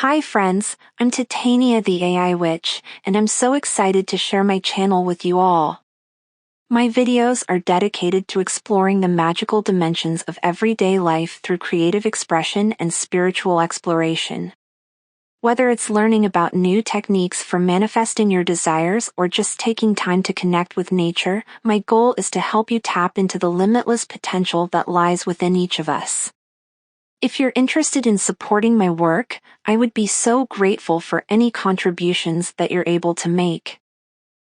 Hi friends, I'm Titania the AI Witch, and I'm so excited to share my channel with you all. My videos are dedicated to exploring the magical dimensions of everyday life through creative expression and spiritual exploration. Whether it's learning about new techniques for manifesting your desires or just taking time to connect with nature, my goal is to help you tap into the limitless potential that lies within each of us. If you're interested in supporting my work, I would be so grateful for any contributions that you're able to make.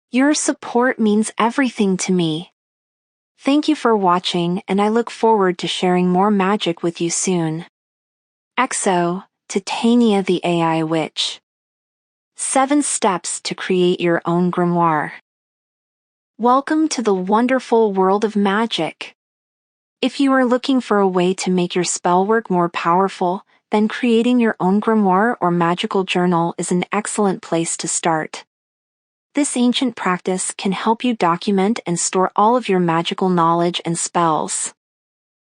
Your support means everything to me. Thank you for watching, and I look forward to sharing more magic with you soon. XO, Titania the AI Witch. 7 Steps to Create Your Own Grimoire. Welcome to the wonderful world of magic. If you are looking for a way to make your spell work more powerful, then creating your own grimoire or magical journal is an excellent place to start. This ancient practice can help you document and store all of your magical knowledge and spells.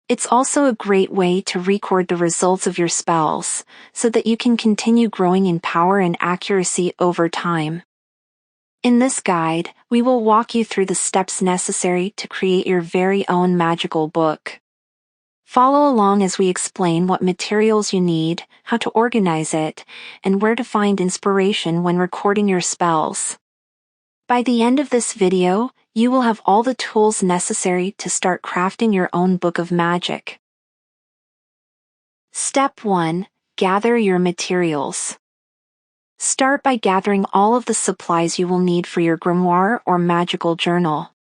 It's also a great way to record the results of your spells, so that you can continue growing in power and accuracy over time. In this guide, we will walk you through the steps necessary to create your very own magical book. Follow along as we explain what materials you need, how to organize it, and where to find inspiration when recording your spells. By the end of this video, you will have all the tools necessary to start crafting your own book of magic. Step 1. Gather your materials. Start by gathering all of the supplies you will need for your grimoire or magical journal.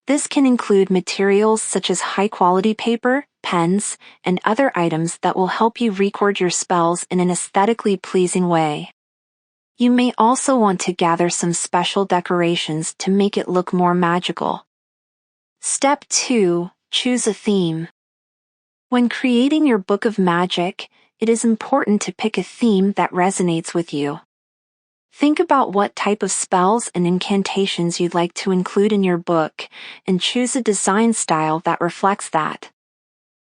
This can include materials such as high-quality paper, pens, and other items that will help you record your spells in an aesthetically pleasing way. You may also want to gather some special decorations to make it look more magical. Step 2. Choose a theme. When creating your book of magic, it is important to pick a theme that resonates with you. Think about what type of spells and incantations you'd like to include in your book, and choose a design style that reflects that.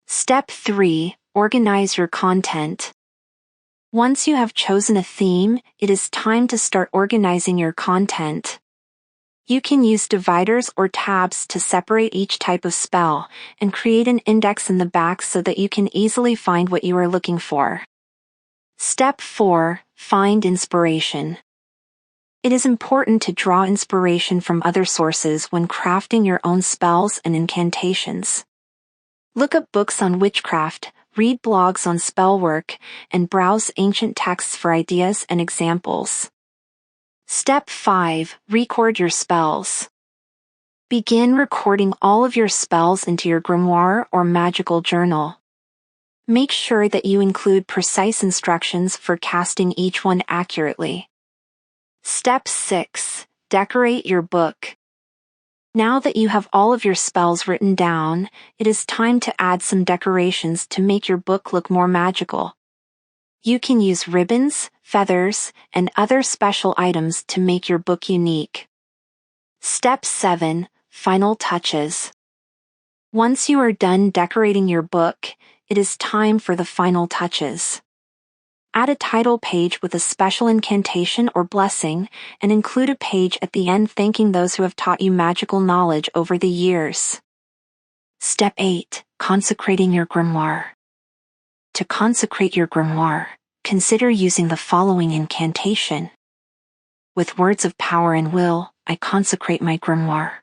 Step 3. Organize your content. Once you have chosen a theme, it is time to start organizing your content. You can use dividers or tabs to separate each type of spell, and create an index in the back so that you can easily find what you are looking for. Step 4. Find inspiration. It is important to draw inspiration from other sources when crafting your own spells and incantations. Look up books on witchcraft, read blogs on spellwork, and browse ancient texts for ideas and examples. Step 5. Record your spells. Begin recording all of your spells into your grimoire or magical journal. Make sure that you include precise instructions for casting each one accurately. Step 6. Decorate your book. Now that you have all of your spells written down, it is time to add some decorations to make your book look more magical. You can use ribbons, feathers, and other special items to make your book unique. Step 7. Final touches. Once you are done decorating your book, it is time for the final touches. Add a title page with a special incantation or blessing, and include a page at the end thanking those who have taught you magical knowledge over the years. Step 8. Consecrating your grimoire. To consecrate your grimoire, consider using the following incantation. With words of power and will, I consecrate my grimoire.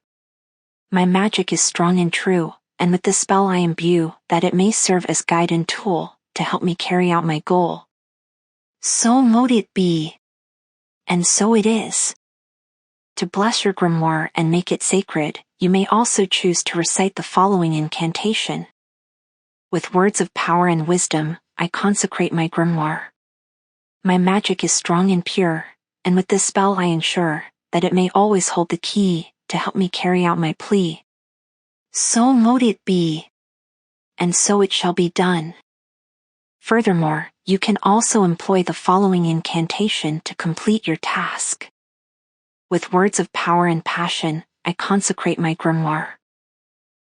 My magic is strong and true, and with this spell I imbue that it may serve as guide and tool to help me carry out my goal. So mote it be. And so it is. To bless your grimoire and make it sacred, you may also choose to recite the following incantation. With words of power and wisdom, I consecrate my grimoire. My magic is strong and pure, and with this spell I ensure that it may always hold the key to help me carry out my plea. So mote it be. And so it shall be done. Furthermore, you can also employ the following incantation to complete your task. With words of power and passion, I consecrate my grimoire.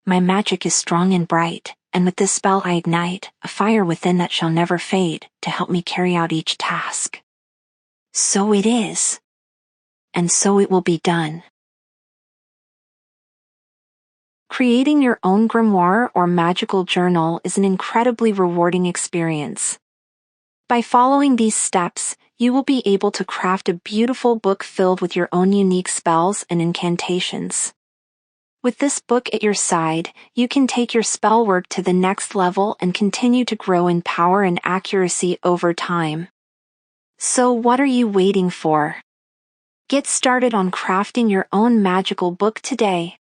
My magic is strong and bright, and with this spell I ignite a fire within that shall never fade to help me carry out each task. So it is, and so it will be done. Creating your own grimoire or magical journal is an incredibly rewarding experience. By following these steps, you will be able to craft a beautiful book filled with your own unique spells and incantations. With this book at your side, you can take your spell work to the next level and continue to grow in power and accuracy over time. So what are you waiting for? Get started on crafting your own magical book today.